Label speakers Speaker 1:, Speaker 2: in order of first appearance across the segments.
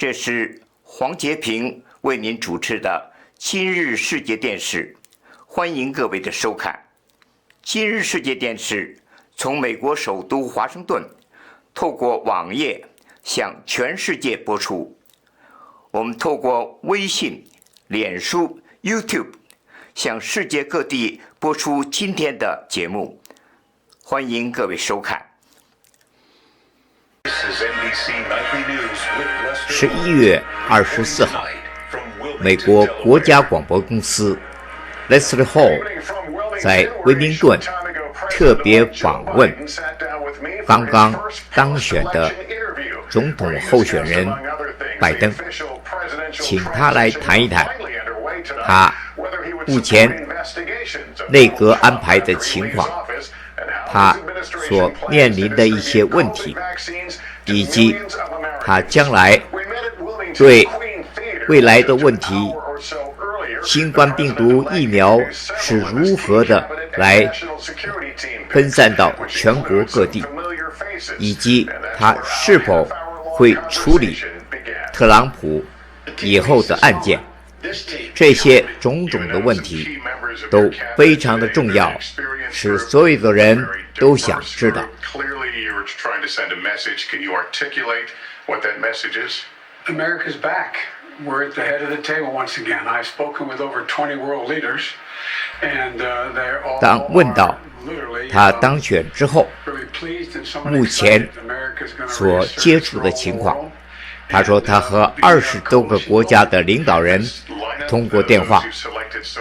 Speaker 1: 这是黄杰平为您主持的今日世界电视，欢迎各位的收看。今日世界电视从美国首都华盛顿透过网页向全世界播出。我们透过微信、脸书、YouTube 向世界各地播出今天的节目，欢迎各位收看。11月24号，美国国家广播公司 Leslie Hall 在威明顿特别访问刚刚当选的总统候选人拜登，请他来谈一谈他目前内阁安排的情况，他所面临的一些问题，以及他将来对未来的问题，新冠病毒疫苗是如何的来分散到全国各地，以及他是否会处理特朗普以后的案件，这些种种的问题都非常的重要，是所有的人都想知道。
Speaker 2: America's back. We're at the head of the table once again. I've spoken with over 20 world leaders, and they're all
Speaker 1: 当问到他当选之后目前所接触的情况，他说他和20多个国家的领导人通过电话，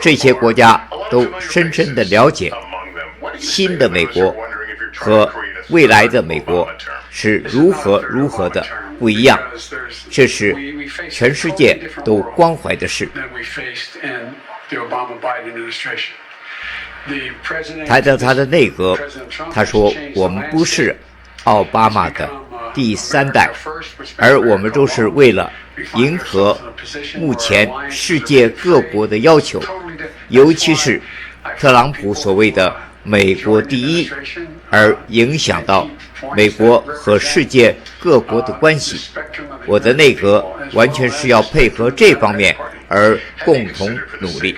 Speaker 1: 这些国家都深深地了解新的美国和未来的美国是如何的不一样，这是全世界都关怀的事。谈到他的内阁，他说我们不是奥巴马的第3代，而我们都是为了迎合目前世界各国的要求，尤其是特朗普所谓的美国第一，而影响到美国和世界各国的关系。我的内阁完全是要配合这方面而共同努力。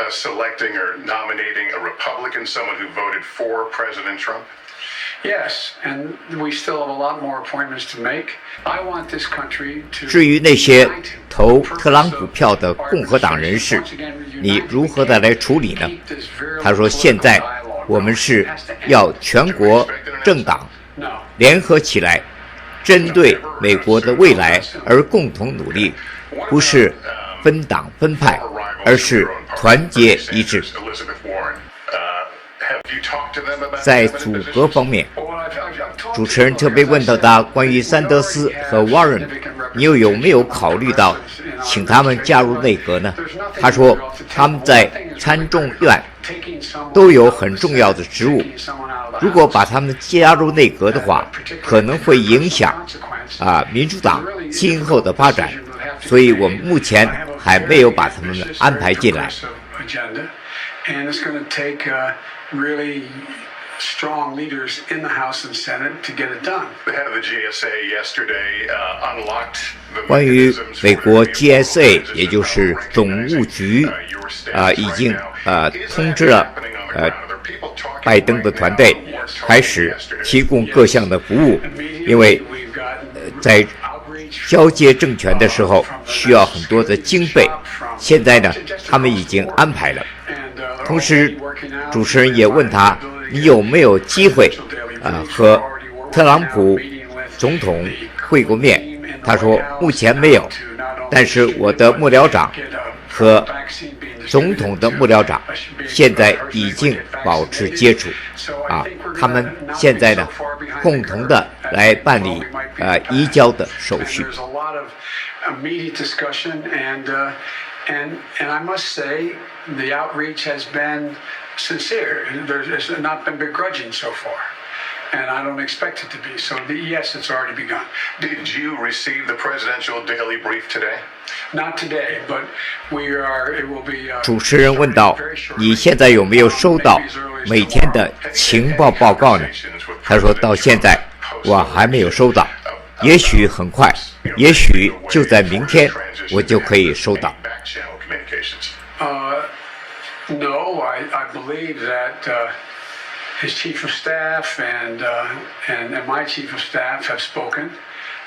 Speaker 3: Selecting or nominating a Republican, someone who voted for President Trump?
Speaker 2: Yes, and we still have a lot more appointments to make. I want this country to.
Speaker 1: 至于那些投特朗普票的共和党人士，你如何的来处理呢？他说，现在我们是要全国政党联合起来，针对美国的未来而共同努力，不是分党分派，而是团结一致。在组阁方面，主持人特别问到他关于桑德斯和 Warren， 你又有没有考虑到请他们加入内阁呢？他说他们在参众院都有很重要的职务，如果把他们加入内阁的话，可能会影响民主党今后的发展，所以我们目前还没有把他们安排进来。
Speaker 2: Really strong leaders in the House and Senate to get it done.
Speaker 3: The head of the GSA yesterday unlocked the
Speaker 1: 关于美国 GSA， 也就是总务局已经通知了拜登的团队开始提供各项的服务，因为在交接政权的时候需要很多的经费，现在呢他们已经安排了。同时主持人也问他，你有没有机会和特朗普总统会过面？他说目前没有，但是我的幕僚长和总统的幕僚长现在已经保持接触他们现在呢共同的来办理移交的手续。
Speaker 2: And I must say, the outreach has been sincere. There's not been begrudging so far. And I don't expect it to be. So, yes, it's already begun.
Speaker 3: Did you receive the presidential daily brief today?
Speaker 2: Not today, but it will be.
Speaker 1: 主持人问道：“你现在有没有收到每天的情报报告呢？”他说到现在我还没有收到。也许很快，也许就在明天，我就可以收到。
Speaker 2: No, I believe that his chief of staff and my chief of staff have spoken,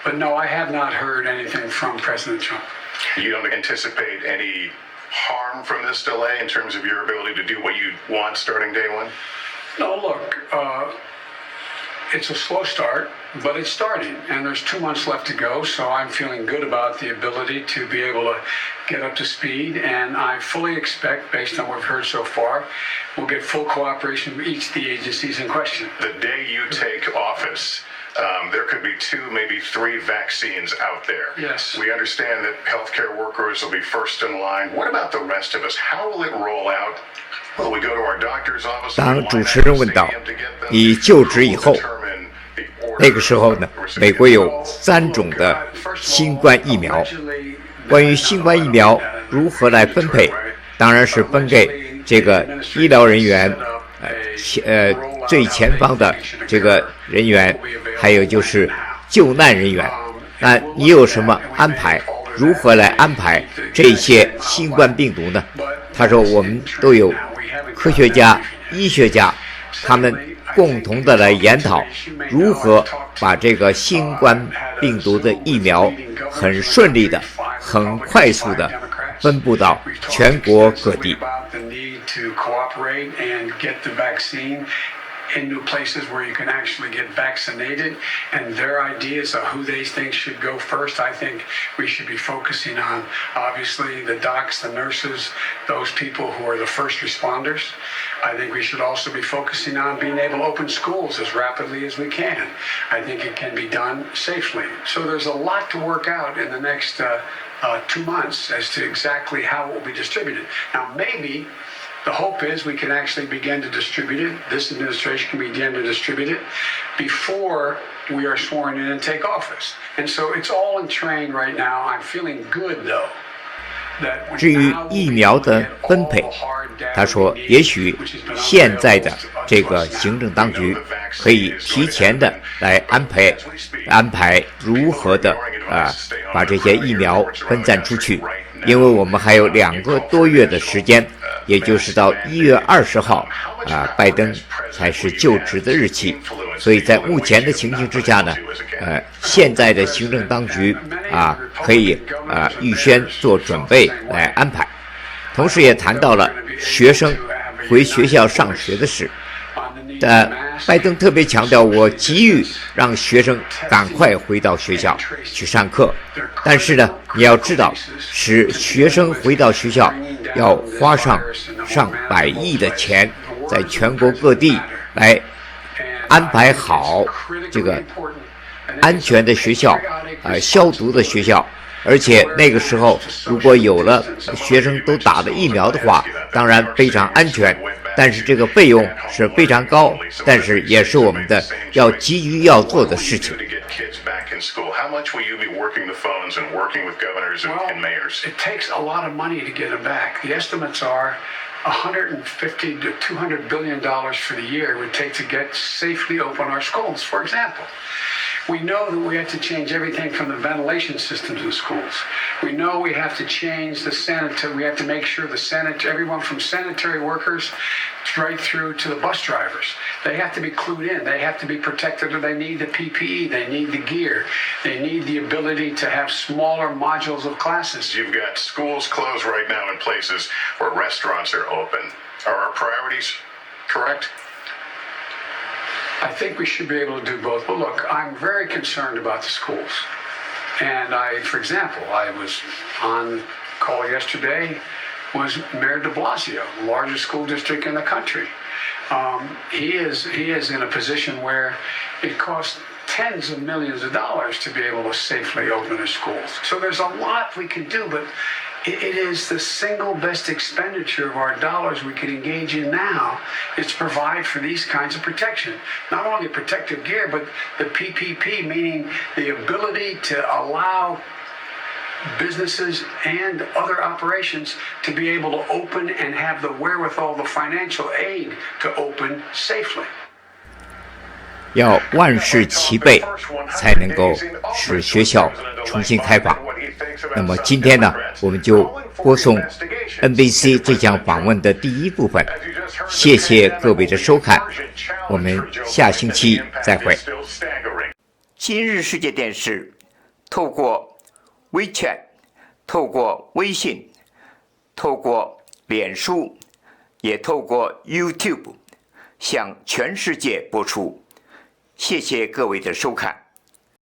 Speaker 2: but no, I have not heard anything from President Trump.
Speaker 3: You don't anticipate any harm from this delay in terms of your ability to do what you want starting day one?
Speaker 2: No, look, it's a slow start, but it's starting, and there's 2 months left to go, so I'm feeling good about the ability to be able to get up to speed, and I fully expect, based on what we've heard so far, we'll get full cooperation from each of the agencies in question.
Speaker 3: The day you take office, there could be 2, maybe 3 vaccines out there.
Speaker 2: Yes.
Speaker 3: We understand that healthcare workers will be first in line. What about the rest of us? How will it roll out? Will we go to our doctor's office?
Speaker 1: 当主持人问到你就职以后，那个时候呢，美国有3种的新冠疫苗。关于新冠疫苗如何来分配，当然是分给这个医疗人员，最前方的这个人员，还有就是救难人员。那你有什么安排？如何来安排这些新冠病毒呢？他说我们都有科学家、医学家，他们共同的来研讨如何把这个新冠病毒的疫苗很顺利的、很快速的分布到全国各地。
Speaker 2: Into places where you can actually get vaccinated, and their ideas of who they think should go first. I think we should be focusing on, obviously, the docs, the nurses, those people who are the first responders. I think we should also be focusing on being able to open schools as rapidly as we can. I think it can be done safely. So there's a lot to work out in the next 2 months as to exactly how it will be distributed. Now, maybe the hope is we can actually begin to distribute it. This administration can begin to distribute it before we are sworn in and take office. And so it's all in train right now. I'm feeling good, though.
Speaker 1: 至于疫苗的分配，他说，也许现在的这个行政当局可以提前的来安排如何的把这些疫苗分散出去，因为我们还有2个多月的时间。也就是到1月20号拜登才是就职的日期，所以在目前的情形之下呢，现在的行政当局可以预先做准备来安排，同时也谈到了学生回学校上学的事。拜登特别强调，我急于让学生赶快回到学校去上课，但是呢，你要知道，使学生回到学校要花上100亿的钱，在全国各地来安排好这个安全的学校，消毒的学校。而且那个时候，如果有了学生都打了疫苗的话，当然非常安全。但是这个费用是非常高，但是也是我们的急于要做的事情。
Speaker 2: It takes a lot of money to get them back. The estimates are $150 to $200 billion for the year it would take to get safely open our schools. For example, we know that we have to change everything from the ventilation systems in schools. We know we have to change the sanitary. We have to make sure everyone from sanitary workers right through to the bus drivers, they have to be clued in. They have to be protected. They need the PPE. They need the gear. They need the ability to have smaller modules of classes.
Speaker 3: You've got schools closed right now in places where restaurants are open. Are our priorities correct?
Speaker 2: I think we should be able to do both. But look, I'm very concerned about the schools. And for example, I was on call yesterday was Mayor de Blasio, the largest school district in the country. He is in a position where it costs tens of millions of dollars to be able to safely open his schools. So there's a lot we can do, but it is the single best expenditure of our dollars we can engage in now is to provide for these kinds of protection. Not only protective gear, but the PPP, meaning the ability to allow businesses and other operations to be able to open and have the wherewithal, the financial aid to open safely.
Speaker 1: 要万事齐备，才能够使学校重新开放。那么今天呢，我们就播送 NBC 这项访问的第一部分。谢谢各位的收看，我们下星期再会。今日世界电视透过 WeChat， 透过微信，透过脸书，也透过 YouTube 向全世界播出。谢谢各位的收看。